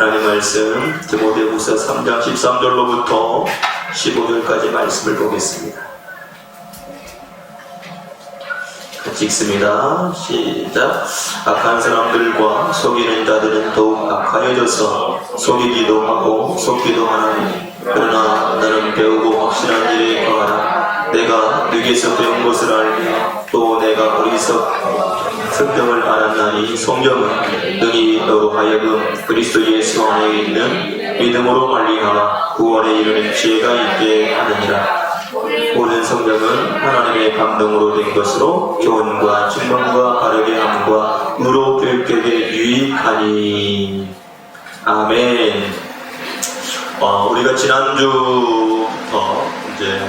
하나님 말씀 디모데후서 3장 13절로부터 15절까지 말씀을 보겠습니다. 같이 읽습니다. 시작. 악한 사람들과 속이는 자들은 더욱 악하여져서 속이기도 하고 속기도 하나니, 그러나 나는 배우고 확신한 일에 거하라. 내가 네게서 배운 것을 알며 또 내가 성경을 알았나니, 성경은 능히 너로 하여금 그리스도 예수 안에 있는 믿음으로 말미암아 구원에 이르는 지혜가 있게 하느니라. 모든 성경은 하나님의 감동으로 된 것으로 교훈과 증명과 바르게 함과 의로 교육에게 유익하니. 아멘. 우리가 지난주부터 이제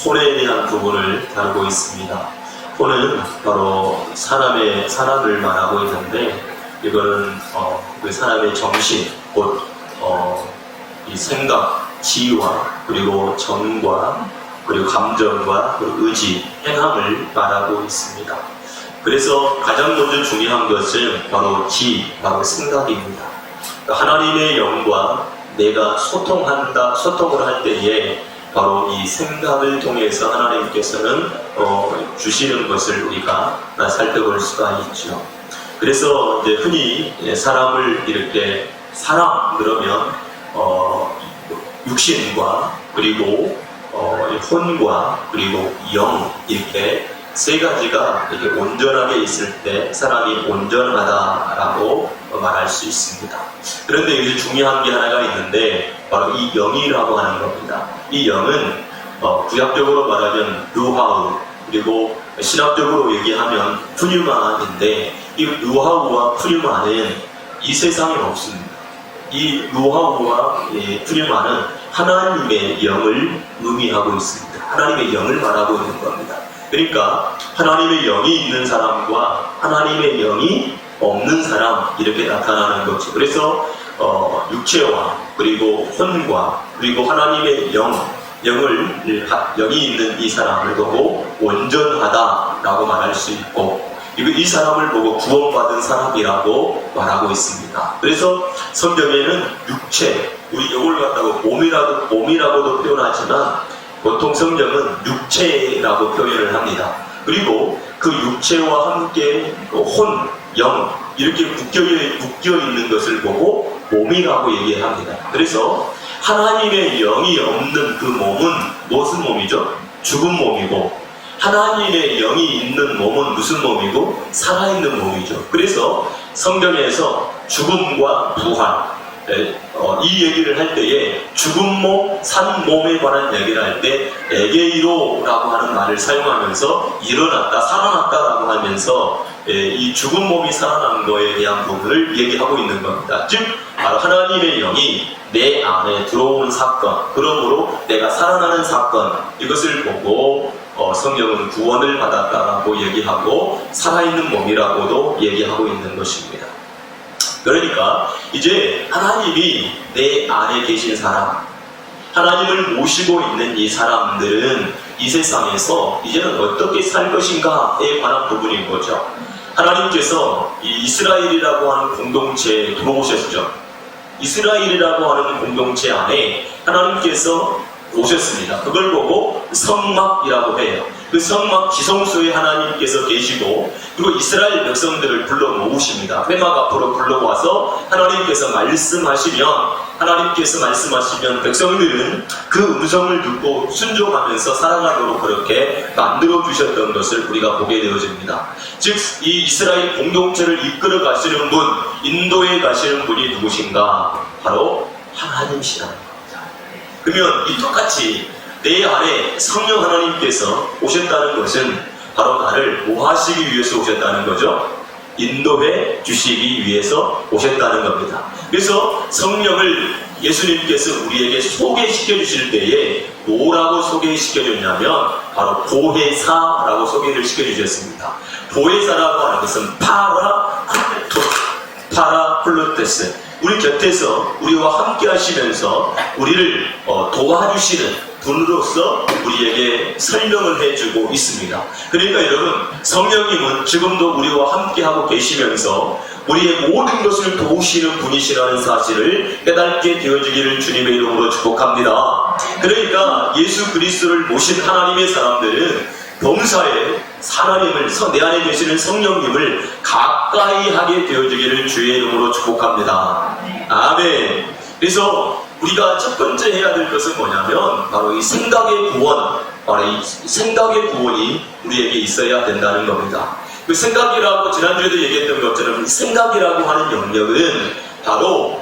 혼에 대한 부분을 다루고 있습니다. 혼은 바로 사람을 말하고 있는데, 이거는 그 사람의 정신, 곧 이 생각, 지와 그리고 정과 그리고 감정과 그리고 의지, 행함을 말하고 있습니다. 그래서 가장 먼저 중요한 것은 바로 바로 생각입니다. 하나님의 영과 내가 소통을 할 때에 바로 이 생각을 통해서 하나님께서는 주시는 것을 우리가 살펴볼 수가 있죠. 그래서 이제 흔히 사람을 이렇게 사람 그러면 육신과 그리고 혼과 그리고 영, 이렇게 세 가지가 이렇게 온전하게 있을 때 사람이 온전하다라고 말할 수 있습니다. 그런데 여기서 중요한 게 하나가 있는데 바로 이 영이라고 하는 겁니다. 이 영은 구약적으로 말하면 루하우, 그리고 신학적으로 얘기하면 푸뉴마인데, 이 루하우와 푸뉴마는 이 세상에 없습니다. 이 루하우와 푸뉴마는 하나님의 영을 의미하고 있습니다. 하나님의 영을 말하고 있는 겁니다. 그러니까 하나님의 영이 있는 사람과 하나님의 영이 없는 사람, 이렇게 나타나는 거죠. 그래서 육체와 그리고 혼과 그리고 하나님의 영이 있는 이 사람을 보고 온전하다라고 말할 수 있고, 이 사람을 보고 구원받은 사람이라고 말하고 있습니다. 그래서 성경에는 육체, 우리 영을 갖다가 몸이라고도 표현하지만 보통 성경은 육체라고 표현을 합니다. 그리고 그 육체와 함께 혼, 영 이렇게 묶여 있는 것을 보고 몸이라고 얘기합니다. 그래서 하나님의 영이 없는 그 몸은 무슨 몸이죠? 죽은 몸이고, 하나님의 영이 있는 몸은 무슨 몸이고? 살아있는 몸이죠. 그래서 성경에서 죽음과 부활, 이 얘기를 할 때에 죽은 몸, 산 몸에 관한 얘기를 할 때 에게이로라고 하는 말을 사용하면서 일어났다, 살아났다라고 하면서 이 죽은 몸이 살아난 거에 대한 부분을 얘기하고 있는 겁니다. 즉 바로 하나님의 영이 내 안에 들어온 사건, 그러므로 내가 살아나는 사건, 이것을 보고 성경은 구원을 받았다라고 얘기하고 살아있는 몸이라고도 얘기하고 있는 것입니다. 그러니까 이제 하나님이 내 안에 계신 사람, 하나님을 모시고 있는 이 사람들은 이 세상에서 이제는 어떻게 살 것인가에 관한 부분인 거죠. 하나님께서 이 이스라엘이라고 하는 공동체에 들어오셨죠. 이스라엘이라고 하는 공동체 안에 하나님께서 오셨습니다. 그걸 보고 성막이라고 해요. 그 성막 지성소에 하나님께서 계시고, 그리고 이스라엘 백성들을 불러 모으십니다. 회막 앞으로 불러와서 하나님께서 말씀하시면 백성들은 그 음성을 듣고 순종하면서 살아가도록 그렇게 만들어 주셨던 것을 우리가 보게 되어집니다. 즉 이 이스라엘 공동체를 이끌어 가시는 분, 인도에 가시는 분이 누구신가? 바로 하나님이시라는 겁니다. 그러면 이 똑같이 내 안에 성령 하나님께서 오셨다는 것은 바로 나를 뭐 하시기 위해서 오셨다는 거죠? 인도해 주시기 위해서 오셨다는 겁니다. 그래서 성령을 예수님께서 우리에게 소개시켜 주실 때에 뭐라고 소개시켜 줬냐면 바로 보혜사라고 소개를 시켜 주셨습니다. 보혜사라고 하는 것은 파라클로테스, 우리 곁에서 우리와 함께 하시면서 우리를 도와주시는 분으로서 우리에게 설명을 해주고 있습니다. 그러니까 여러분, 성령님은 지금도 우리와 함께 하고 계시면서 우리의 모든 것을 도우시는 분이시라는 사실을 깨닫게 되어지기를 주님의 이름으로 축복합니다. 그러니까 예수 그리스도를 모신 하나님의 사람들은 범사에 하나님을, 내 안에 계시는 성령님을 가까이 하게 되어지기를 주의 이름으로 축복합니다. 아멘. 그래서 우리가 첫 번째 해야 될 것은 뭐냐면 바로 이 생각의 구원, 바로 이 생각의 구원이 우리에게 있어야 된다는 겁니다. 그 생각이라고 지난주에도 얘기했던 것처럼 생각이라고 하는 영역은 바로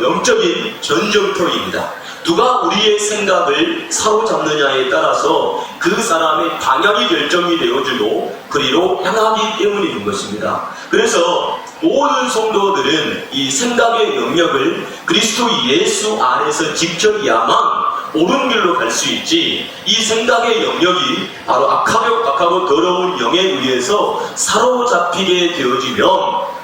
영적인 전쟁터입니다. 누가 우리의 생각을 사로잡느냐에 따라서 그 사람의 방향이 결정이 되어지고 그리로 향하기 때문인 것입니다. 그래서 모든 성도들은 이 생각의 영역을 그리스도 예수 안에서 지켜야만 옳은 길로 갈 수 있지, 이 생각의 영역이 바로 악하고 더러운 영에 의해서 사로잡히게 되어지면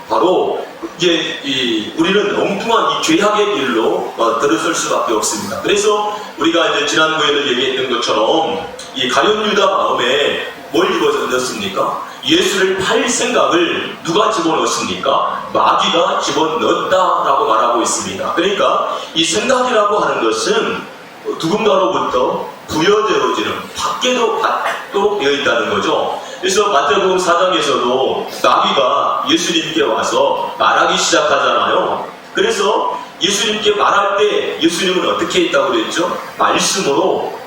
바로 이제 우리는 엉뚱한 이 죄악의 길로 들어설 수밖에 없습니다. 그래서 우리가 이제 지난주에도 얘기했던 것처럼 이 가룟 유다 마음에 뭘 집어넣었습니까? 예수를 팔 생각을 누가 집어넣었습니까? 마귀가 집어넣었다라고 말하고 있습니다. 그러니까 이 생각이라고 하는 것은 누군가로부터 부여되어지는, 받게도 받도록 되어 있다는 거죠. 그래서 마태복음 4장에서도 마귀가 예수님께 와서 말하기 시작하잖아요. 그래서 예수님께 말할 때 예수님은 어떻게 했다고 그랬죠?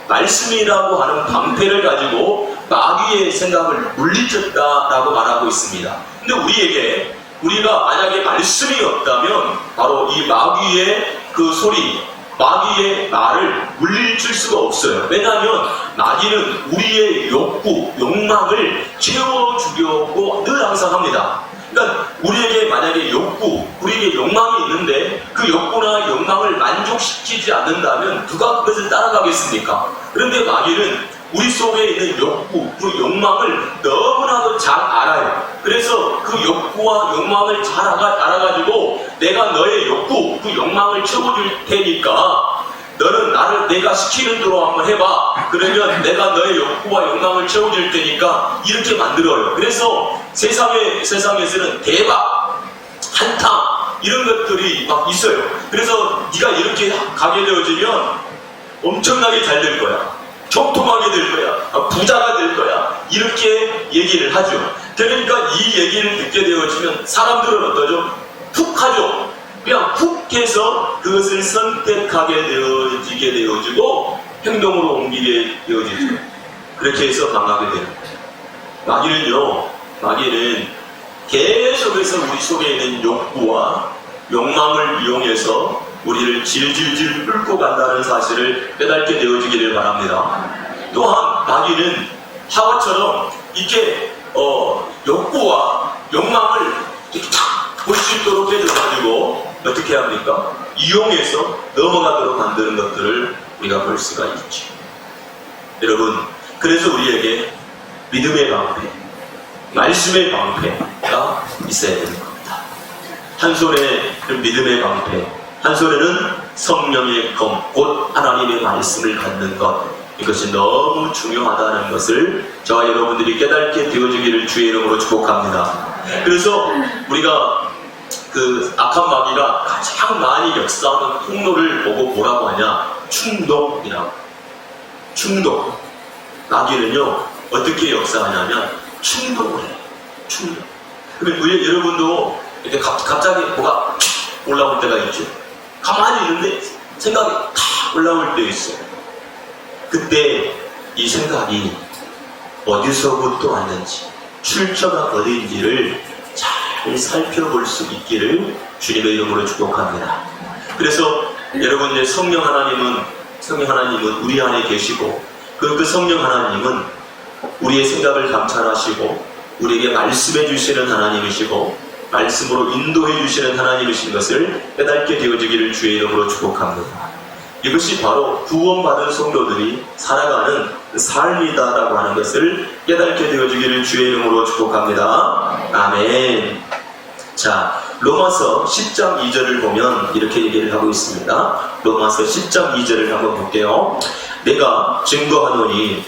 말씀이라고 하는 방패를 가지고 마귀의 생각을 물리쳤다라고 말하고 있습니다. 근데 우리가 만약에 말씀이 없다면 바로 이 마귀의 그 소리, 마귀의 말을 물리칠 수가 없어요. 왜냐하면 마귀는 우리의 욕망을 채워주려고 늘 항상 합니다. 그러니까 우리에게 만약에 우리에게 욕망이 있는데 그 욕구나 욕망을 만족시키지 않는다면 누가 그것을 따라가겠습니까? 그런데 마귀는 우리 속에 있는 욕구, 그 욕망을 너무나도 잘 알아요. 그래서 그 욕구와 욕망을 잘 알아가지고 내가 너의 욕구, 그 욕망을 채워줄 테니까 너는 내가 시키는 대로 한번 해봐. 그러면 내가 너의 욕구와 욕망을 채워줄 테니까 이렇게 만들어요. 그래서 세상에서는 대박, 한탕 이런 것들이 막 있어요. 그래서 네가 이렇게 가게 되어지면 엄청나게 잘 될 거야. 총통하게 될 거야. 부자가 될 거야. 이렇게 얘기를 하죠. 그러니까 이 얘기를 듣게 되어지면 사람들은 어떠죠? 훅 하죠. 그냥 훅 해서 그것을 선택하게 되어지게 되어지고 행동으로 옮기게 되어지죠. 그렇게 해서 망하게 되는 거예요. 마귀는 계속해서 우리 속에 있는 욕구와 욕망을 이용해서 우리를 질질질 끌고 간다는 사실을 깨닫게 되어지기를 바랍니다. 또한 마귀는 하와처럼 이렇게 욕구와 욕망을 이렇게 탁 볼 수 있도록 해줘가지고 어떻게 합니까? 이용해서 넘어가도록 만드는 것들을 우리가 볼 수가 있죠. 여러분, 그래서 우리에게 믿음의 방패, 말씀의 방패가 있어야 되는 겁니다. 한 손에 믿음의 방패, 한 손에는 성령의 검, 곧 하나님의 말씀을 갖는 것, 이것이 너무 중요하다는 것을 저와 여러분들이 깨닫게 되어지기를 주의 이름으로 축복합니다. 그래서 우리가 그 악한 마귀가 가장 많이 역사하는 통로를 보고 뭐라고 하냐? 충동이라고. 충동. 마귀는요, 어떻게 역사하냐면 충동을 해요. 충동. 그러면 여러분도 이렇게 갑자기 뭐가 올라올 때가 있죠. 가만히 있는데 생각이 탁 올라올 때 있어요. 그때 이 생각이 어디서부터 왔는지, 출처가 어디인지를 잘 살펴볼 수 있기를 주님의 이름으로 축복합니다. 그래서 여러분의 성령 하나님은 우리 안에 계시고 그 성령 하나님은 우리의 생각을 감찰하시고 우리에게 말씀해 주시는 하나님이시고 말씀으로 인도해 주시는 하나님이신 것을 깨닫게 되어지기를 주의 이름으로 축복합니다. 이것이 바로 구원받은 성도들이 살아가는 삶이다라고 하는 것을 깨닫게 되어지기를 주의 이름으로 축복합니다. 아멘. 자, 로마서 10장 2절을 보면 이렇게 얘기를 하고 있습니다. 로마서 10장 2절을 한번 볼게요. 내가 증거하노니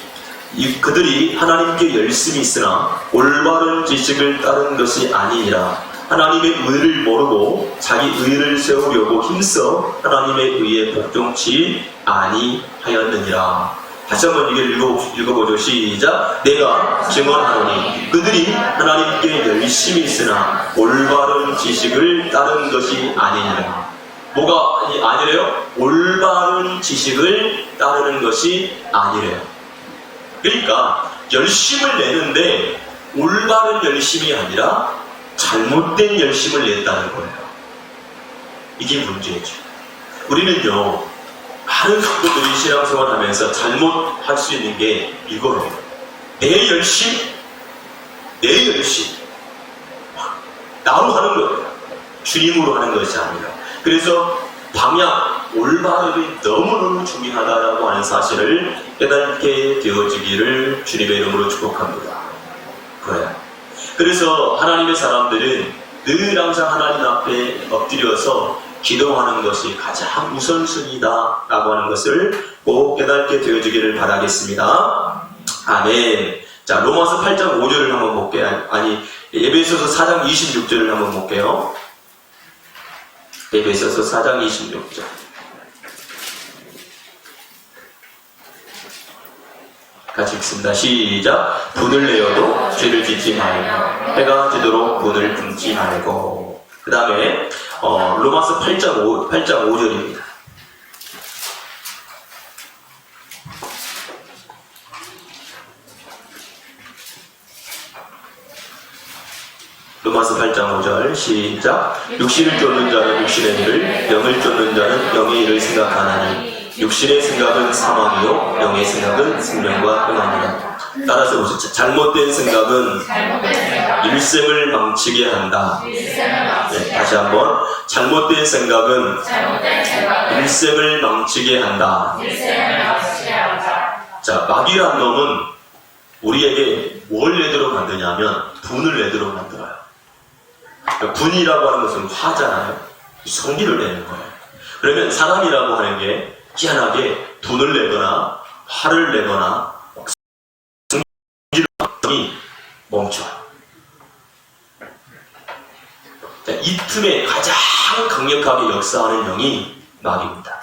그들이 하나님께 열심히 있으나 올바른 지식을 따른 것이 아니니라. 하나님의 의를 모르고 자기 의를 세우려고 힘써 하나님의 의에 복종치 아니하였느니라. 다시 한번 이걸 읽어보죠. 시작. 내가 증언하노니 그들이 하나님께 열심히 있으나 올바른 지식을 따른 것이 아니니라. 뭐가 아니래요? 올바른 지식을 따르는 것이 아니래요. 그러니까 열심을 내는데 올바른 열심이 아니라 잘못된 열심을 냈다는 거예요. 이게 문제죠. 우리는요, 많은 성도들이 신앙생활 하면서 잘못할 수 있는 게 이거예요. 내 열심, 나로 하는 거예요. 주님으로 하는 것이 아니라. 그래서 방향, 올바름이 너무너무 중요하다라고 하는 사실을 깨닫게 되어지기를 주님의 이름으로 축복합니다. 그래요. 그래서 하나님의 사람들은 늘 항상 하나님 앞에 엎드려서 기도하는 것이 가장 우선순위다 라고 하는 것을 꼭 깨닫게 되어지기를 바라겠습니다. 아멘. 자, 로마서 8장 5절을 한번 볼게요. 아니, 에베소서 4장 26절을 한번 볼게요. 에베소서 4장 26절. 같이 읽습니다. 시작. 분을 내어도 죄를 짓지 말고 해가 지도록 분을 끊지 말고. 그 다음에 로마서 8장 5절입니다. 로마서 8장 5절 시작. 육신을 쫓는 자는 육신의 일을, 영을 쫓는 자는 영의 일을 생각하나니 육신의 생각은 사망이요 영의 생각은 생명과 평안이다. 따라서 보시죠. 잘못된 생각은 일생을 망치게 한다. 네, 다시 한번. 잘못된 생각은 일생을 망치게 한다. 자, 마귀란 놈은 우리에게 뭘 내도록 만드냐면 분을 내도록 만들어요. 그러니까 분이라고 하는 것은 화잖아요. 성기를 내는 거예요. 그러면 사람이라고 하는 게 희한하게 분을 내거나 화를 내거나 성질이 멈춰요. 자, 이 틈에 가장 강력하게 역사하는 영이 마귀입니다.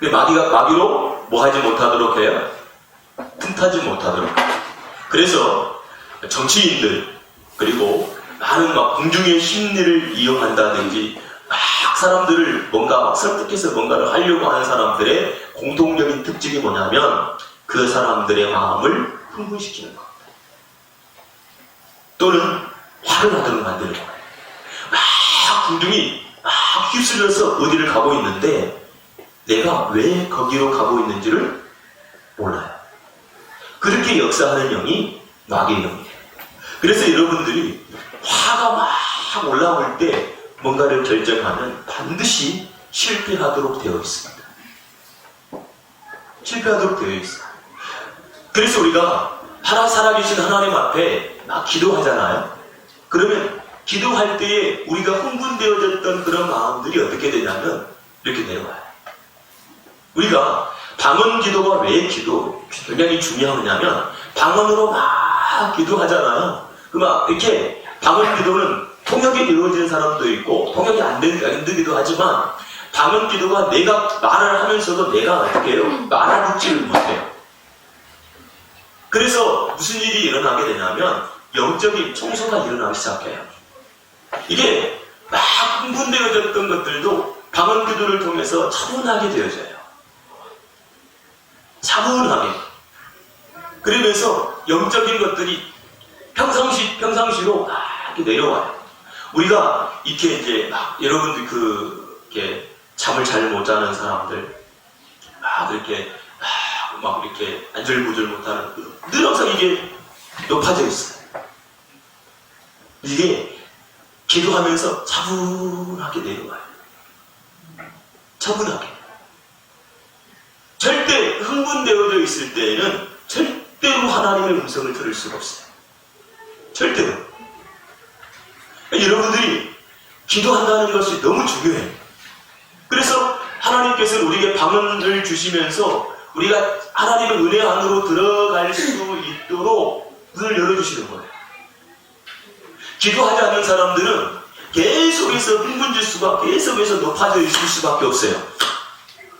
근데 마귀로 뭐 하지 못하도록 해요? 틈타지 못하도록. 그래서 정치인들 그리고 많은 공중의 심리를 이용한다든지 막 사람들을 뭔가 막 설득해서 뭔가를 하려고 하는 사람들의 공통적인 특징이 뭐냐면 그 사람들의 마음을 흥분시키는 것. 또는 화를 나도록 만드는 거예요. 막 군중이 막 휩쓸려서 어디를 가고 있는데 내가 왜 거기로 가고 있는지를 몰라요. 그렇게 역사하는 영이 마귀의 영이에요. 그래서 여러분들이 화가 막 올라올 때 뭔가를 결정하면 반드시 실패하도록 되어 있습니다. 실패하도록 되어 있어요. 그래서 우리가 살아계신 하나님 앞에 막 기도하잖아요. 그러면 기도할 때에 우리가 흥분되어졌던 그런 마음들이 어떻게 되냐면 이렇게 내려와요. 우리가 방언 기도가 왜 굉장히 중요하냐면 방언으로 막 기도하잖아요. 막 이렇게 방언 기도는 통역이 이루어지는 사람도 있고 통역이 안 되기도 하지만 방언 기도가 내가 말을 하면서도 내가 어떻게 해요? 말아듣지를 못해요. 그래서 무슨 일이 일어나게 되냐면 영적인 청소가 일어나기 시작해요. 이게 막 흥분되어졌던 것들도 방언 기도를 통해서 차분하게 되어져요. 차분하게. 그러면서 영적인 것들이 평상시로 막 이렇게 내려와요. 우리가 이렇게 이제 막 여러분들 이렇게 잠을 잘 못 자는 사람들 막 이렇게 안절부절 못하는 늘 항상 이게 높아져 있어요. 이게 기도하면서 차분하게 내려와요. 차분하게. 절대 흥분되어져 있을 때에는 절대로 하나님의 음성을 들을 수가 없어요. 절대로. 여러분들이 기도한다는 것이 너무 중요해요. 그래서 하나님께서는 우리에게 방언을 주시면서 우리가 하나님의 은혜 안으로 들어갈 수 있도록 문을 열어주시는 거예요. 기도하지 않는 사람들은 계속해서 흥분지수가 계속해서 높아져 있을 수밖에 없어요.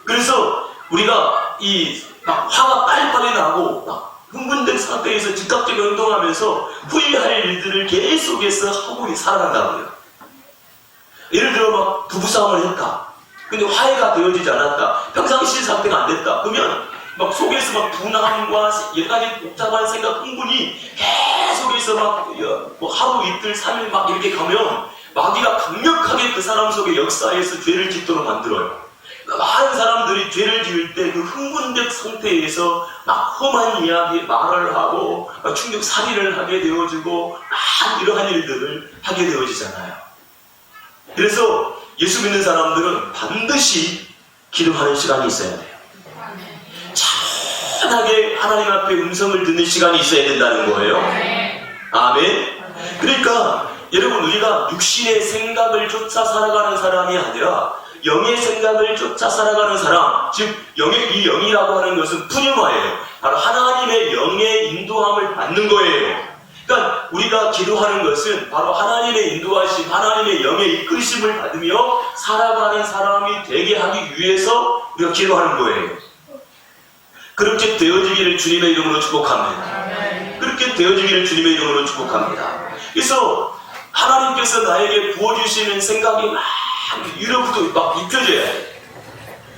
그래서 우리가 막 화가 빨리빨리 나고 막 흥분된 상태에서 즉각적으로 행동하면서 후회할 일들을 계속해서 하고 살아간다고요. 예를 들어 막 부부싸움을 했다. 근데 화해가 되어지지 않았다. 평상시 상태가 안 됐다. 그러면 막 속에서 막 분함과 여러 가지 복잡한 생각, 흥분이 계속해서 막 하루, 이틀, 3일 막 이렇게 가면 마귀가 강력하게 그 사람 속에 역사에서 죄를 짓도록 만들어요. 많은 사람들이 죄를 지을 때 그 흥분된 상태에서 막 험한 이야기, 말을 하고 충격 살인을 하게 되어지고 막 이러한 일들을 하게 되어지잖아요. 그래서 예수 믿는 사람들은 반드시 기도하는 시간이 있어야 돼요. 편하게 하나님 앞에 음성을 듣는 시간이 있어야 된다는 거예요. 아멘. 그러니까 여러분, 우리가 육신의 생각을 쫓아 살아가는 사람이 아니라 영의 생각을 쫓아 살아가는 사람, 즉 이 영이라고 하는 것은 푸뉴마예요. 바로 하나님의 영의 인도함을 받는 거예요. 그러니까 우리가 기도하는 것은 바로 하나님의 인도하심, 하나님의 영의 이끌심을 받으며 살아가는 사람이 되게 하기 위해서 우리가 기도하는 거예요. 그렇게 되어지기를 주님의 이름으로 축복합니다. 그렇게 되어지기를 주님의 이름으로 축복합니다. 그래서 하나님께서 나에게 부어주시는 생각이 막 위로부터 막 입혀져야 돼.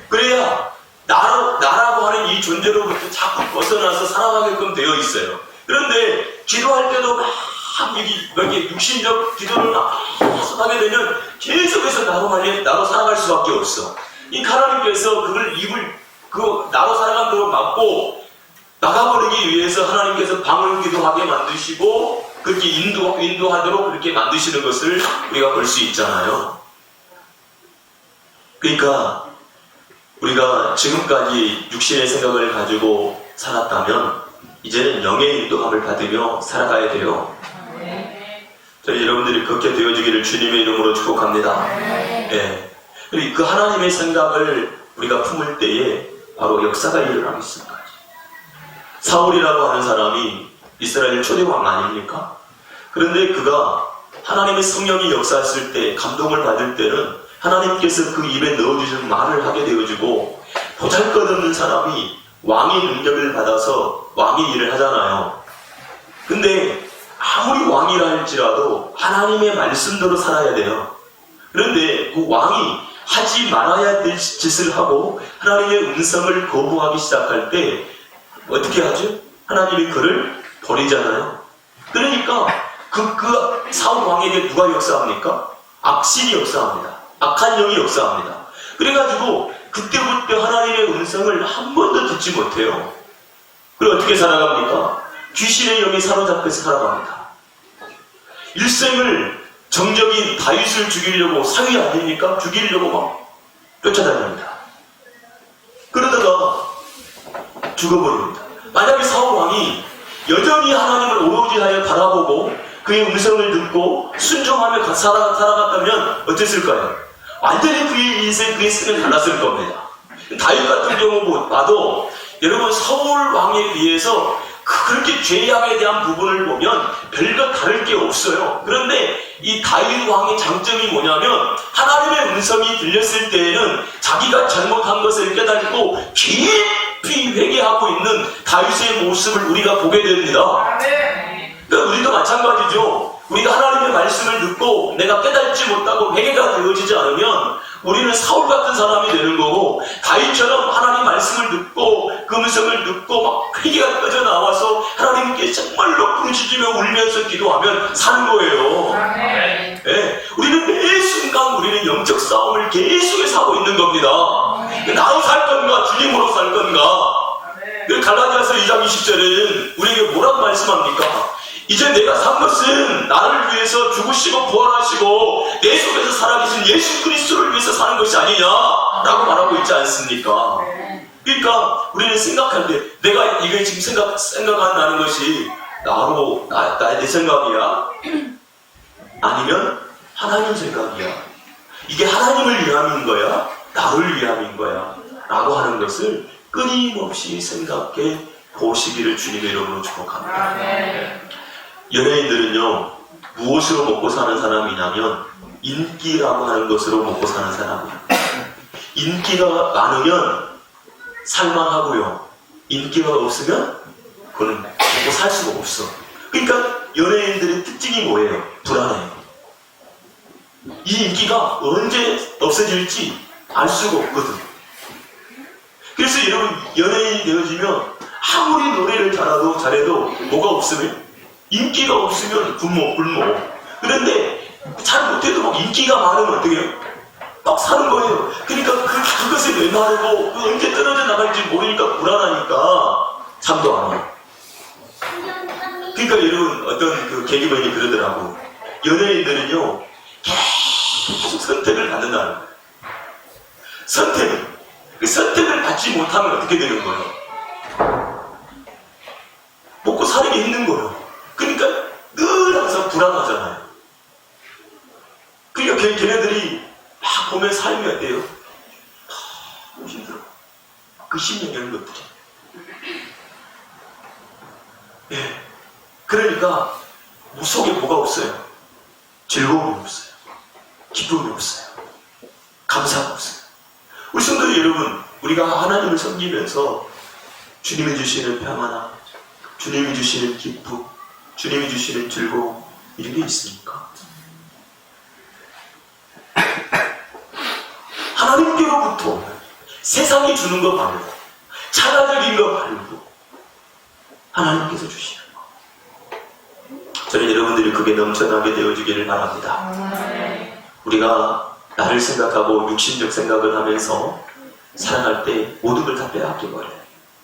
그래야 나라고 하는 이 존재로부터 자꾸 벗어나서 살아가게끔 되어 있어요. 그런데 기도할 때도 막 이렇게 육신적 기도를 막 계속 하게 되면 계속해서 나로 살아갈 수밖에 없어. 이 하나님께서 그걸 나로 살아가도록 막고 나가버리기 위해서 하나님께서 방을 기도하게 만드시고 그렇게 인도하도록 그렇게 만드시는 것을 우리가 볼 수 있잖아요. 그러니까 우리가 지금까지 육신의 생각을 가지고 살았다면 이제는 영의 인도함을 받으며 살아가야 돼요. 저희 여러분들이 그렇게 되어지기를 주님의 이름으로 축복합니다. 네. 그리고 그 하나님의 생각을 우리가 품을 때에 바로 역사가 일어나고 있습니다. 사울이라고 하는 사람이 이스라엘 초대왕 아닙니까? 그런데 그가 하나님의 성령이 역사했을 때 감동을 받을 때는 하나님께서 그 입에 넣어주신 말을 하게 되어지고 보잘것없는 사람이 왕의 능력을 받아서 왕의 일을 하잖아요. 근데 아무리 왕이라 할지라도 하나님의 말씀대로 살아야 돼요. 그런데 그 왕이 하지 말아야 될 짓을 하고 하나님의 음성을 거부하기 시작할 때 어떻게 하죠? 하나님이 그를 버리잖아요. 그러니까 그 사울 왕에게 누가 역사합니까? 악신이 역사합니다. 악한 영이 역사합니다. 그래가지고 그때부터 하나님의 음성을 한 번도 듣지 못해요. 그리고 어떻게 살아갑니까? 귀신의 영이 사로잡혀서 살아갑니다. 일생을 정적인 다윗을 죽이려고 사위 아닙니까? 죽이려고 막 쫓아다닙니다. 그러다가 죽어버립니다. 만약에 사울 왕이 여전히 하나님을 오로지 하여 바라보고 그의 음성을 듣고 순종하며 살아갔다면 어땠을까요? 완전히 그의 인생, 그의 생을 달랐을 겁니다. 다윗 같은 경우 봐도 여러분 사울 왕에 비해서 그렇게 죄악에 대한 부분을 보면 별거 다를 게 없어요. 그런데 이 다윗 왕의 장점이 뭐냐면 하나님의 음성이 들렸을 때에는 자기가 잘못한 것을 깨닫고 깊이 회개하고 있는 다윗의 모습을 우리가 보게 됩니다. 그러니까 우리도 마찬가지죠. 우리가 하나님의 말씀을 듣고 내가 깨닫지 못하고 회개가 되어지지 않으면 우리는 사울 같은 사람이 되는 거고 다윗처럼 하나님 말씀을 듣고 그 음성을 듣고 막 회개가 꺼져나와서 하나님께 정말로 부르짖으며 울면서 기도하면 사는 거예요. 네. 우리는 매 순간 우리는 영적 싸움을 계속해서 하고 있는 겁니다. 나로 살 건가 주님으로 살 건가. 갈라디아서 2장 20절에는 우리에게 뭐라고 말씀합니까? 이제 내가 산 것은 나를 위해서 죽으시고 부활하시고 내 속에서 살아계신 예수 그리스도를 위해서 사는 것이 아니냐라고 말하고 있지 않습니까? 그러니까 우리는 생각할 때 내가 이게 지금 생각한다는 것이 내 생각이야? 아니면 하나님 생각이야? 이게 하나님을 위함인 거야? 나를 위함인 거야? 라고 하는 것을 끊임없이 생각해 보시기를 주님의 이름으로 축복합니다. 연예인들은요, 무엇으로 먹고 사는 사람이냐면 인기라고 하는 것으로 먹고 사는 사람이에요. 인기가 많으면 살만하고요. 인기가 없으면 그거는 먹고 살 수가 없어. 그러니까 연예인들의 특징이 뭐예요? 불안해요. 이 인기가 언제 없어질지 알 수가 없거든. 그래서 여러분, 연예인이 되어지면 아무리 노래를 잘해도 뭐가 없으면, 인기가 없으면 굶어. 그런데 잘 못해도 막 인기가 많으면 어떻게 해요? 막 사는 거예요. 그러니까 그것에 메마르고 언제 떨어져 나갈지 모르니까 불안하니까 잠도 안 와요. 그러니까 여러분, 어떤 그 개그맨이 그러더라고. 연예인들은요, 계속 선택을 받는다는 거예요. 선택을 받지 못하면 어떻게 되는 거예요? 먹고 살기 힘든 거예요. 그러니까 늘 항상 불안하잖아요. 그러니까 걔네들이 막 보면 삶이 어때요? 너무 힘들어. 그 심령 이런 것들이. 예. 그러니까 속에 뭐가 없어요? 즐거움이 없어요. 기쁨이 없어요. 감사가 없어요. 우리 성도 여러분, 우리가 하나님을 섬기면서 주님이 주시는 평안함, 주님이 주시는 기쁨, 주님이 주시는 즐거움, 이런 게 있습니까? 하나님께로부터 세상이 주는 것 말고, 차가적인 것 말고, 하나님께서 주시는 것. 저는 여러분들이 그게 넘쳐나게 되어주기를 바랍니다. 우리가 나를 생각하고 육신적 생각을 하면서 살아갈 때 모든 걸 다 빼앗겨버려요.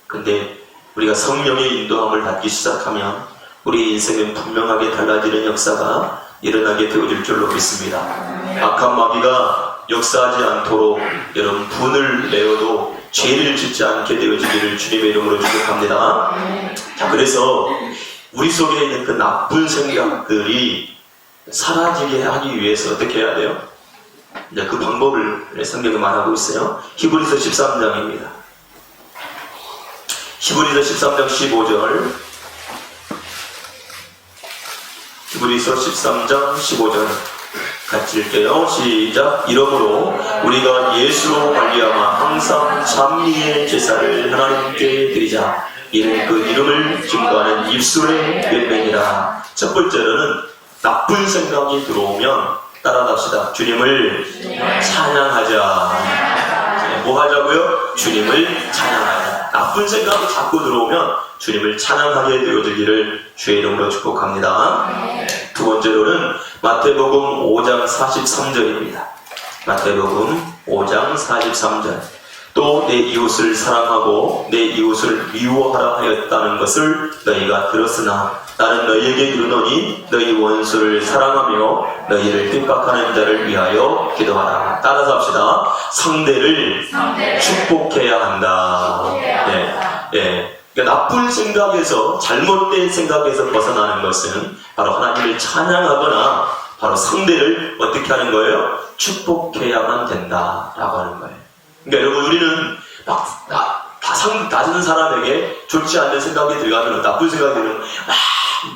근데 우리가 성령의 인도함을 받기 시작하면 우리 인생은 분명하게 달라지는 역사가 일어나게 되어질 줄로 믿습니다. 악한 마귀가 역사하지 않도록 여러분 분을 내어도 죄를 짓지 않게 되어지기를 주님의 이름으로 축복합니다. 자, 그래서 우리 속에 있는 그 나쁜 생각들이 사라지게 하기 위해서 어떻게 해야 돼요? 이제 그 방법을 성경에 말하고 있어요. 히브리서 13장입니다. 히브리서 13장 15절. 히브리서 13장 15절 같이 읽게요. 시작. 이러므로 우리가 예수로 말미암아 항상 찬미의 제사를 하나님께 드리자. 이는 그 이름을 증거하는 입술의 열매니라. 첫 번째로는 나쁜 생각이 들어오면 따라갑시다. 주님을 찬양하자. 네, 뭐 하자고요? 주님을 찬양하자. 나쁜 생각이 자꾸 들어오면 주님을 찬양하게 되어지기를 주의 이름으로 축복합니다. 두 번째로는 마태복음 5장 43절입니다. 마태복음 5장 43절. 또 내 이웃을 사랑하고 내 이웃을 미워하라 하였다는 것을 너희가 들었으나 나는 너희에게 이르노니 너희 원수를 사랑하며 너희를 핍박하는 자를 위하여 기도하라. 따라서 합시다. 상대를 축복해야 한다. 그러니까 나쁜 생각에서, 잘못된 생각에서 벗어나는 것은 바로 하나님을 찬양하거나 바로 상대를 어떻게 하는 거예요? 축복해야만 된다라고 하는 거예요. 그러니까 여러분, 우리는 막 다른 사람에게 좋지 않는 생각이 들어가면, 나쁜 생각이 들면 막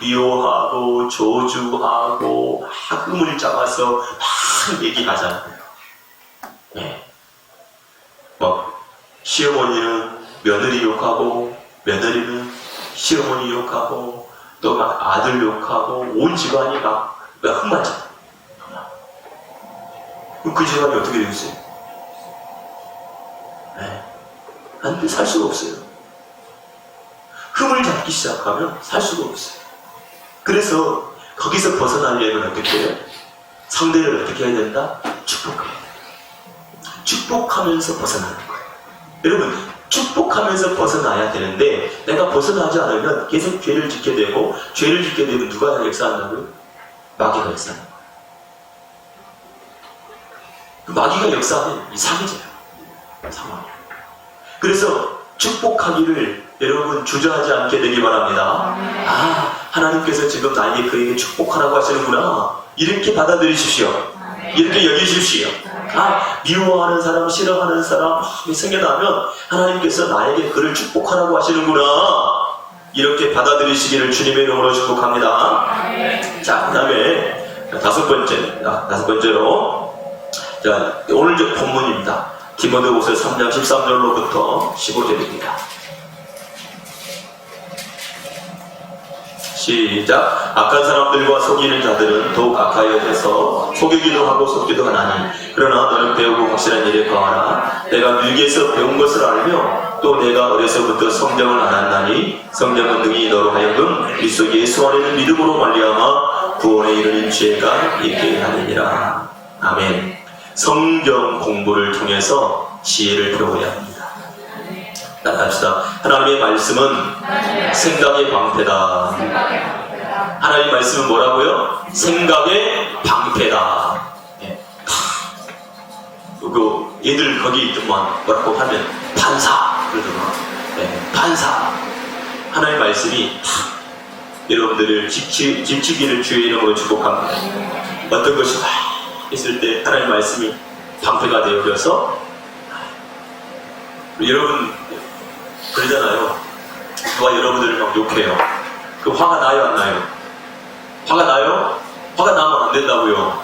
미워하고 저주하고 막 흠을 잡아서 막 얘기하잖아요. 네. 막 시어머니는 며느리 욕하고 며느리는 시어머니 욕하고 또 막 아들 욕하고 온 집안이 막 흠맞잖아요. 그럼 그 집안이 어떻게 되겠어요? 안 돼, 살 수가 없어요. 흠을 잡기 시작하면 살 수가 없어요. 그래서 거기서 벗어나려면 어떻게 해요? 상대를 어떻게 해야 된다? 축복해야 돼요. 축복하면서 벗어나는 거예요. 여러분, 축복하면서 벗어나야 되는데 내가 벗어나지 않으면 계속 죄를 짓게 되고, 죄를 짓게 되면 누가 역사한다고요? 마귀가 역사하는 거예요. 그 마귀가 역사하면 이상해져요. 상황이. 그래서 축복하기를 여러분 주저하지 않게 되기 바랍니다. 하나님께서 지금 나에게 그에게 축복하라고 하시는구나. 이렇게 받아들이십시오. 이렇게 여기십시오. 미워하는 사람, 싫어하는 사람 생겨나면 하나님께서 나에게 그를 축복하라고 하시는구나. 이렇게 받아들이시기를 주님의 이름으로 축복합니다. 자, 그 다음에 다섯 번째로. 자, 오늘 본문입니다. 디모데후서 3장 13절로부터 15절입니다. 시작. 악한 사람들과 속이는 자들은 더욱 악하여져서 속이기도 하고 속기도 하나니, 그러나 너는 배우고 확실한 일에 거하라. 내가 밀기에서 배운 것을 알며 또 내가 어려서부터 성경을 알았나니, 성경은 능히 너로 하여금 그리스도 예수 안에 있는 믿음으로 말미암아 구원에 이르는 지혜가 있게 하느니라. 아멘. 성경 공부를 통해서 지혜를 배워야 합니다. 따라합시다. 하나님의 말씀은 생각의 방패다. 하나님의 말씀은 뭐라고요? 생각의 방패다. 그 얘들 거기 있더만 뭐라고 하면 판사 그러더만. 판사. 하나님의 말씀이 여러분들을 지키기를 주의 이름으로 축복합니다. 어떤 것이 있을 때 하나님의 말씀이 방패가 되어져서, 여러분 그러잖아요. 누가 여러분들을 막 욕해요. 그 화가 나요, 안 나요? 화가 나요? 화가 나면 안 된다고요.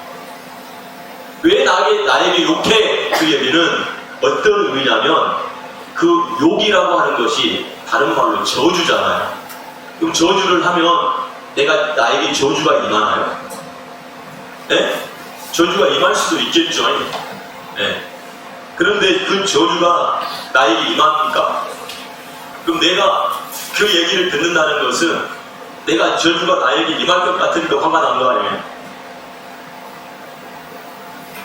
왜 나에게 욕해? 그 얘기는 어떤 의미냐면, 그 욕이라고 하는 것이 다른 말로 저주잖아요. 그럼 저주를 하면 나에게 저주가 임하나요? 네? 저주가 임할 수도 있겠죠. 네. 그런데 그 저주가 나에게 임합니까? 그럼 내가 그 얘기를 듣는다는 것은 내가 저주가 나에게 임할 것 같으니까 화가 난 거 아니에요?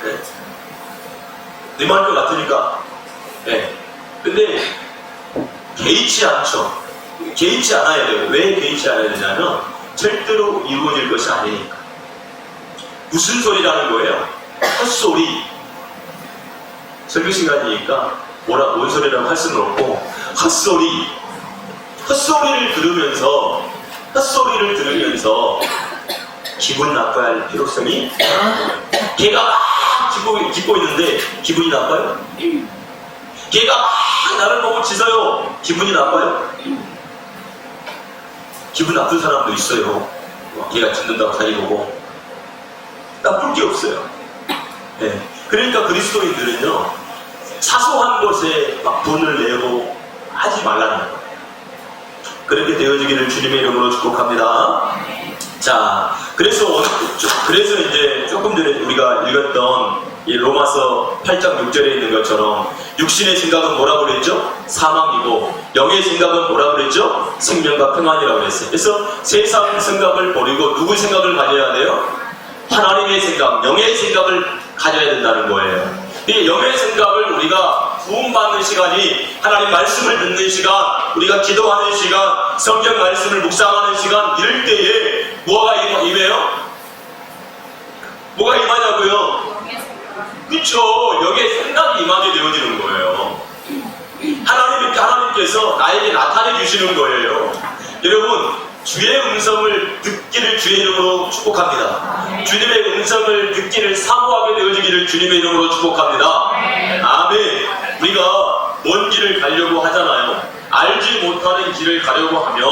네. 임할 것 같으니까. 네. 근데 개의치 않죠. 개의치 않아야 돼요. 왜 개의치 않아야 되냐면 절대로 이루어질 것이 아니니까. 무슨 소리라는 거예요? 헛소리. 설교 시간이니까 뭔 소리라고 할 수는 없고, 헛소리를 들으면서 기분 나빠야 할 필요성이, 걔가 막 짖고 있는데 기분이 나빠요? 걔가 막 나를 보고 짖어요. 기분이 나빠요? 기분 나쁜 사람도 있어요. 걔가 짖는다고 자기 보고. 나쁠 게 없어요. 네. 그러니까 그리스도인들은요, 사소한 것에 막 분을 내고 하지 말라는 거예요. 그렇게 되어지기를 주님의 이름으로 축복합니다. 자, 그래서 이제 조금 전에 우리가 읽었던 이 로마서 8장 6절에 있는 것처럼, 육신의 생각은 뭐라고 그랬죠? 사망이고, 영의 생각은 뭐라고 그랬죠? 생명과 평안이라고 그랬어요. 그래서 세상 생각을 버리고 누구 생각을 가져야 돼요? 하나님의 생각, 영의 생각을 가져야 된다는 거예요. 이 영의 생각을 우리가 구원받는 시간이 하나님 말씀을 듣는 시간, 우리가 기도하는 시간, 성경 말씀을 묵상하는 시간, 이럴 때에 뭐가 임해요? 뭐가 임하냐고요? 그쵸. 영의 생각이 임하게 되어지는 거예요. 하나님께서 나에게 나타내 주시는 거예요. 여러분, 주의 음성을 듣기를 주의 이름으로 축복합니다. 주님의 음성을 듣기를 사모하게 되어지기를 주님의 이름으로 축복합니다. 아멘. 우리가 먼 길을 가려고 하잖아요. 알지 못하는 길을 가려고 하면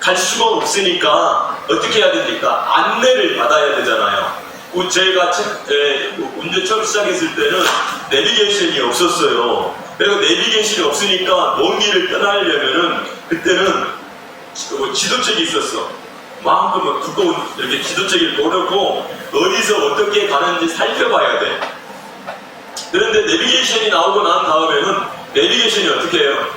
갈 수가 없으니까 어떻게 해야 됩니까? 안내를 받아야 되잖아요. 제가 운전 처음 시작했을 때는 내비게이션이 없었어요. 그리고 내비게이션이 없으니까 먼 길을 떠나려면은 그때는 지도책이 있었어. 마음껏 두꺼운 이렇게 지도책을 고르고 어디서 어떻게 가는지 살펴봐야 돼. 그런데 내비게이션이 나오고 난 다음에는 내비게이션이 어떻게 해요?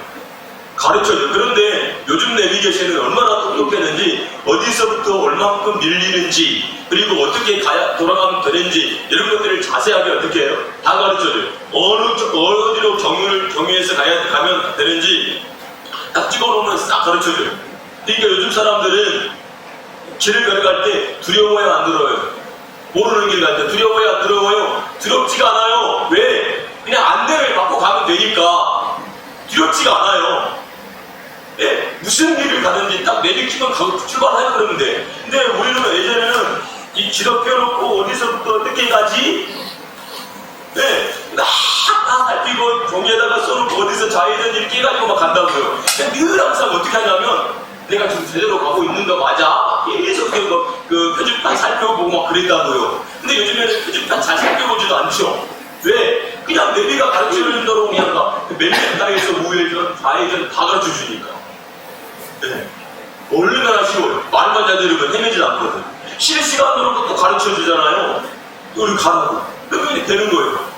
가르쳐줘. 그런데 요즘 내비게이션은 얼마나 똑똑했는지, 어디서부터 얼만큼 밀리는지, 그리고 어떻게 돌아가면 되는지, 이런 것들을 자세하게 어떻게 해요? 다 가르쳐줘요. 어디로 경유해서 가면 되는지 딱 찍어놓으면 싹 가르쳐줘요. 그러니까 요즘 사람들은 길을 걸어갈 때 두려워요, 안 두려워요? 모르는 길 갈 때 두려워요, 안 두려워요? 두렵지가 않아요. 왜? 그냥 안내를 받고 가면 되니까 두렵지가 않아요. 예? 무슨 길을 가든지 딱 내비키면 출발하려 그러면 돼. 근데 우리는 예전에는 이 지도 펴놓고 어디서부터 어떻게 가지? 네, 다 살피고 종이에다가 써놓고 어디서 좌회전 이렇게 해가지고 막 간다고요. 늘 항상 어떻게 하냐면, 내가 지금 제대로 가고 있는 거 맞아? 계속 그 표지판 살펴보고 막 그랬다고요. 근데 요즘 잘 살펴보지도 않죠. 왜? 그냥 내비가 가르쳐주는 대로 그냥 맨날 우회전, 좌회전 다 가르쳐주니까. 네. 얼마나 쉬워요. 말만 잘 들으면 헤매질 않거든. 실시간으로 또 가르쳐주잖아요. 우리 가라고. 그러면 되는 거예요.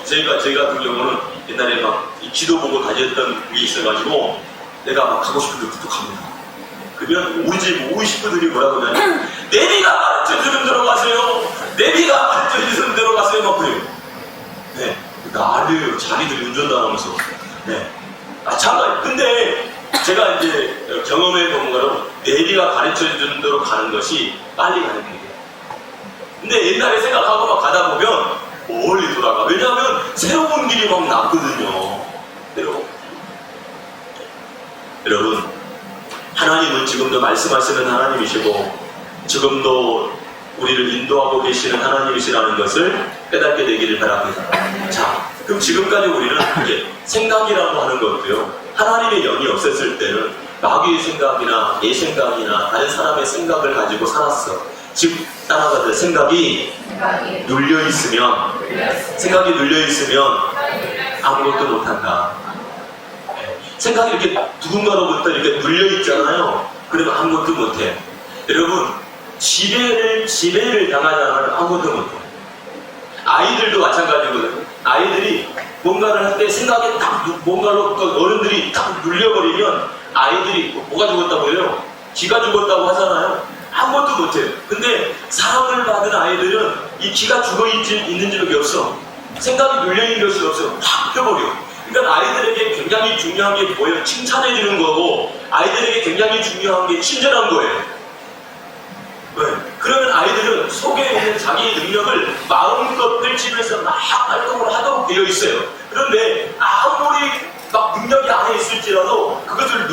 제가 같은 경우는 옛날에 막 지도 보고 다녔던 게 있어가지고 내가 막 가고 싶은 데부터 갑니다. 그러면 우리 집 50분들이 뭐라고 하냐면 내비가 가르쳐주는 대로 가세요. 내비가 가르쳐주는 대로 가세요. 막 그래요. 네. 나를 자기들이 운전도 안 하면서. 네. 마찬가지. 근데 제가 이제 경험해 본 거는 내비가 가르쳐주는 대로 가는 것이 빨리 가는 길이에요. 근데 옛날에 생각하고 막 가다 보면 멀리 돌아가. 왜냐하면 새로운 길이 막 났거든요. 여러분, 하나님은 지금도 말씀하시는 하나님이시고 지금도 우리를 인도하고 계시는 하나님이시라는 것을 깨닫게 되기를 바랍니다. 자, 그럼 지금까지 우리는 이렇게 생각이라고 하는 것도요, 하나님의 영이 없었을 때는 마귀의 생각이나 내 생각이나 다른 사람의 생각을 가지고 살았어. 즉 따라가듯 생각이 눌려있으면 아무것도 못한다. 생각이 이렇게 누군가로부터 이렇게 눌려있잖아요. 그러면 아무것도 못해. 여러분, 지배를 당하자면 아무것도 못해. 아이들도 마찬가지거든요. 아이들이 뭔가를 할 때 생각에 딱 뭔가로 어른들이 딱 눌려버리면 아이들이 뭐가 죽었다고 해요? 기가 죽었다고 하잖아요. 아무것도 못해요. 근데 사랑을 받은 아이들은 이 기가 죽어있는 적이 없어. 생각이 눌려있는 것이 없어. 확 펴버려. 그러니까 아이들에게 굉장히 중요한 게 뭐예요? 칭찬해주는 거고 아이들에게 굉장히 중요한 게 친절한 거예요. 왜? 그러면 아이들은 속에 있는 자기의 능력을 마음껏 펼치면서 막 활동을 하도록 되어 있어요. 그런데 아무리 막 능력이 안에 있을지라도 그것을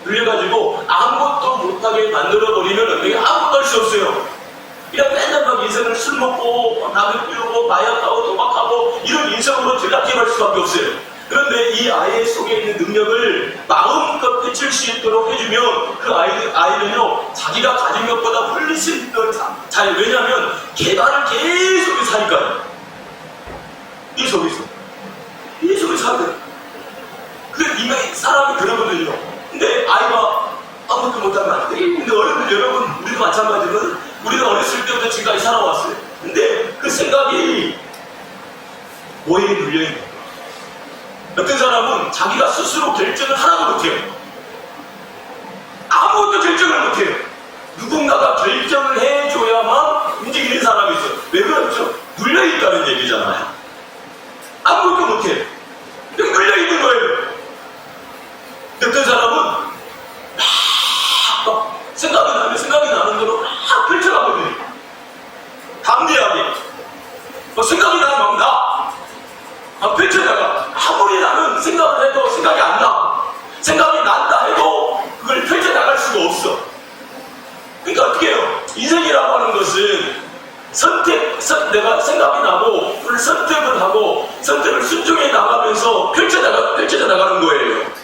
눌려가지고 아무것도 못하게 만들어버리면 되게 아무것도 할 수 없어요. 그냥 맨날 막 인생을 술 먹고 남을 피우고 마약하고 도박하고 이런 인생으로 들락해갈 수밖에 없어요. 그런데 이 아이 속에 있는 능력을 마음껏 펼칠 수 있도록 해주면 그 아이는요 자기가 가진 것보다 훨씬 더 잘. 왜냐하면 개발을 계속 하니까요. 이 속에서 살아요. 인간이 사람이 그러거든요. 근데 아이가 아무것도 못하면 안 돼. 근데 어른들 여러분 우리도 마찬가지거든. 우리는 어렸을 때부터 지금까지 살아왔어요. 근데 그 생각이 뭐에 눌려있는 거야? 어떤 사람은 자기가 스스로 결정을 하나도 못해요. 아무것도 결정을 못해요. 누군가가 결정을 해줘야만 움직이는 사람이 있어요. 왜 그렇죠? 눌려있다는 얘기잖아요. 아무것도 못해요. 여기 눌려있는 거예요. 어떤 사람은 막 생각이 나는 대로 막 펼쳐가거든요. 담대하게. 생각이 나면 막 펼쳐나가. 아무리 나는 생각을 해도 생각이 안 나. 생각이 난다 해도 그걸 펼쳐나갈 수가 없어. 그러니까 어떻게 해요? 인생이라고 하는 것은 내가 생각이 나고 그걸 선택을 하고 선택을 순종해 나가면서 펼쳐져 나가는 거예요.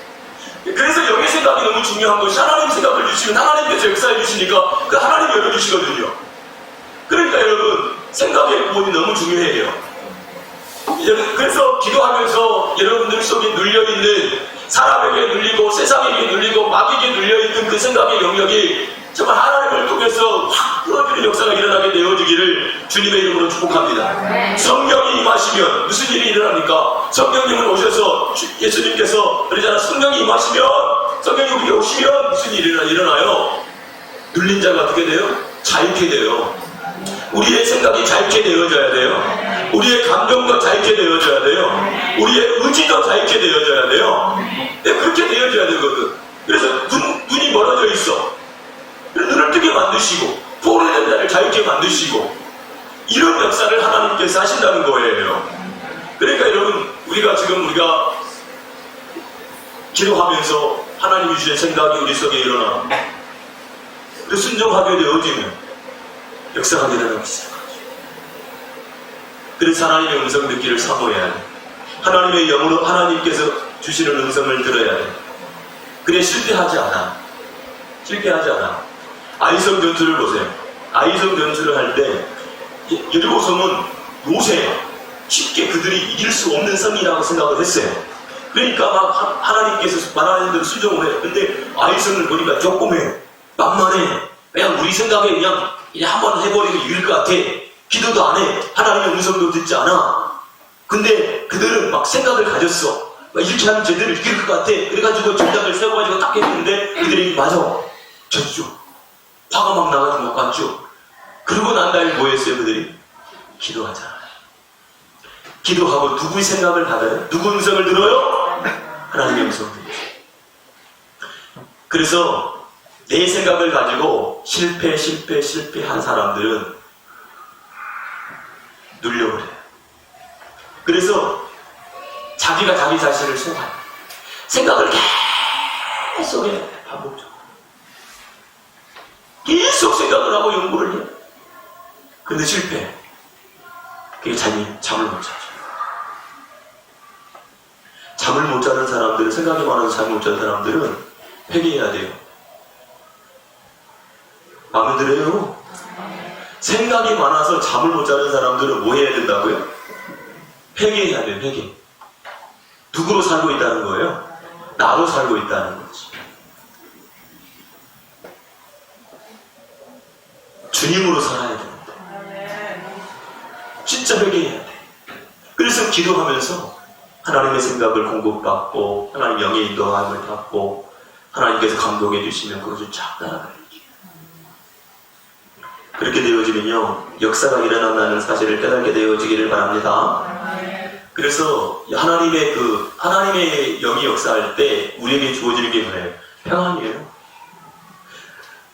그래서 영의 생각이 너무 중요한 것이 하나님 생각을 주시면 하나님께서 역사해 주시니까 그 하나님이 열어주시거든요. 그러니까 여러분 생각의 구원이 너무 중요해요. 그래서 기도하면서 여러분들 속에 눌려있는 사람에게 눌리고 세상에게 눌리고 마귀에게 눌려있는 그 생각의 영역이 정말 하나님을 통해서 확 풀어주는 역사가 일어나게 되어지기를 주님의 이름으로 축복합니다. 성령이 임하시면 무슨 일이 일어납니까? 성령님을 오셔서 예수님께서 그러잖아. 성령이 임하시면 성령이 우리에게 오시면 무슨 일이 일어나요? 눌린 자가 어떻게 돼요? 자유케 돼요. 우리의 생각이 자유케 되어져야 돼요. 우리의 감정도 자유케 되어져야 돼요. 우리의 의지도 자유케 되어져야 돼요. 네, 그렇게 되어져야 되거든. 그래서 눈이 멀어져 있어. 눈을 뜨게 만드시고 포로된 자를 자유케 만드시고 이런 역사를 하나님께서 하신다는 거예요. 그러니까 여러분 우리가 기도하면서 하나님이 주신 생각이 우리 속에 일어나 순종하게 되어지면 역사가 일어나기 시작하죠. 그래서 하나님의 음성 듣기를 사모해야 돼. 하나님의 영으로 하나님께서 주시는 음성을 들어야 돼. 그래 실패하지 않아. 아이성 전투를 보세요. 아이성 전투를 할 때 여리고성은 요새 쉽게 그들이 이길 수 없는 성이라고 생각을 했어요. 그러니까 막 하나님께서 말하는 대로 수정을 해요. 근데 아이성을 보니까 조그매, 만만해. 그냥 우리 생각에 그냥 한번 해버리면 이길 것 같아. 기도도 안 해. 하나님의 음성도 듣지 않아. 근데 그들은 막 생각을 가졌어. 이렇게 하면 제대로 이길 것 같아. 그래가지고 전략을 세워가지고 딱 했는데 그들이 맞아. 졌죠. 화가 막 나가지고 못 갔죠. 그러고 난 다음에 뭐 했어요, 그들이? 기도하잖아요. 기도하고 누구의 생각을 받아요? 누구 음성을 들어요? 하나님의 음성을 들어요. 그래서 내 생각을 가지고 실패한 사람들은 눌려버려요. 그래서 자기가 자기 자신을 속아요. 생각을 계속 해요. 반복적으로. 계속 생각을 하고 연구를 해요. 그런데 실패해요. 그게 잠을 못 자죠. 잠을 못 자는 사람들은, 생각이 많아서 잠을 못 자는 사람들은 회개해야 돼요. 마음에 들어요? 생각이 많아서 잠을 못 자는 사람들은 뭐 해야 된다고요? 회개해야 돼요, 회개. 누구로 살고 있다는 거예요? 나로 살고 있다는 거지. 주님으로 살아야 됩니다. 진짜 회개해야 돼. 그래서 기도하면서 하나님의 생각을 공급받고 하나님 영의 인도함을 받고 하나님께서 감동해 주시면 그것을 쫙 따라가야죠. 그렇게 되어지면요, 역사가 일어난다는 사실을 깨닫게 되어지기를 바랍니다. 그래서 하나님의 영이 역사할 때 우리에게 주어지는 게 뭐예요? 평안이에요.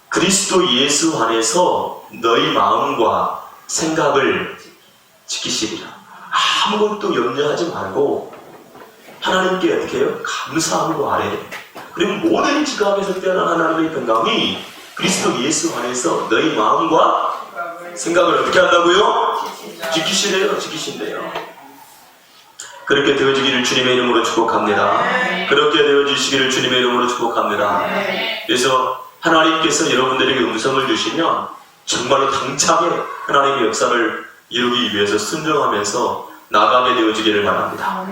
그리스도 예수 안에서 너희 마음과 생각을 지키시리라. 아무것도 염려하지 말고 하나님께 어떻게 해요? 감사함으로 아뢰래. 그리고 모든 지각에서 뛰어난 하나님의 평강이 그리스도 예수 안에서 너희 마음과 생각을 어떻게 한다고요? 지키시래요. 지키신대요. 그렇게 되어지기를 주님의 이름으로 축복합니다. 그렇게 되어지시기를 주님의 이름으로 축복합니다. 그래서 하나님께서 여러분들에게 음성을 주시면 정말로 당차게 하나님의 역사를 이루기 위해서 순종하면서 나가게 되어지기를 바랍니다.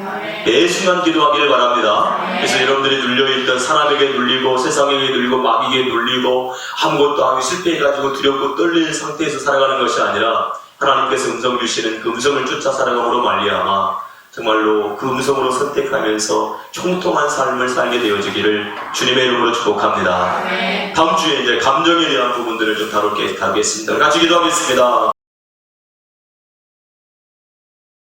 매 순간 기도하기를 바랍니다. 그래서 여러분들이 눌려있던 사람에게 눌리고 세상에게 눌리고 마귀에게 눌리고 아무것도 하기 실패해가지고 두렵고 떨리는 상태에서 살아가는 것이 아니라 하나님께서 음성 주시는 그 음성을 쫓아 살아감으로 말미암아 정말로 그 음성으로 선택하면서 총통한 삶을 살게 되어지기를 주님의 이름으로 축복합니다. 다음 주에 이제 감정에 대한 부분들을 좀 다루겠습니다. 같이 기도하겠습니다.